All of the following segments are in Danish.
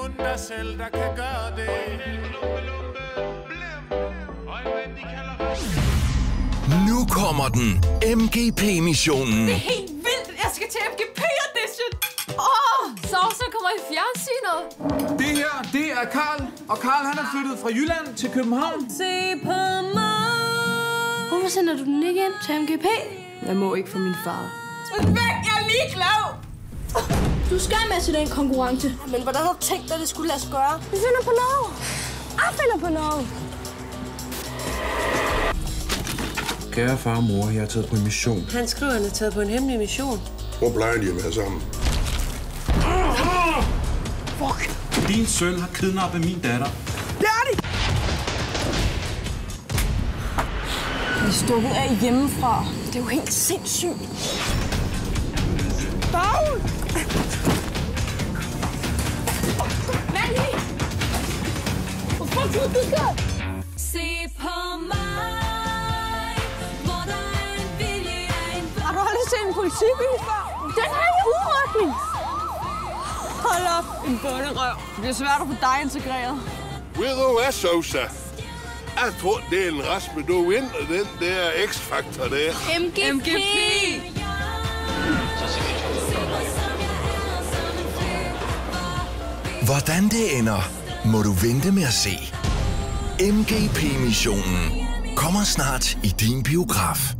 kun dig selv, der kan gøre det. Nu kommer den. MGP-missionen. Det er helt vildt. Jeg skal til MGP-audition. Savsa kommer i fjernsynet. Det her, det er Karl. Og Karl, han er flyttet fra Jylland til København. Se på mig. Hvorfor sender du den ikke ind til MGP? Jeg må ikke for min far. Væk, jeg er ligeglad. Du skal med til den konkurrence. Men hvordan har du tænkt dig, det skulle lade sig gøre? Vi finder på noget. Jeg finder på noget. Kære far og mor, jeg er taget på en mission. Han skriver, at han er taget på en hemmelig mission. Hvor plejer de at være sammen? Fuck! Din søn har kidnappet min datter. Det er de! Vi er stukket af hjemmefra. Det er jo helt sindssygt. Paul! Manny! Hvorfor har du det der? Se på mig. Har du aldrig set en politibil før? Den har jeg udrykning. Hold op, en bunderøv. Det bliver svært at få dig integreret. Ved du hvad, Sosa? Jeg tror, det er en rasme, du vinder den der X-faktor der. MGP! Hvordan det ender, må du vente med at se. MGP-missionen kommer snart i din biograf.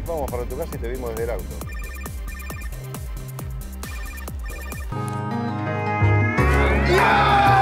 Vamos para tu casa y te vimos desde el auto. Ja!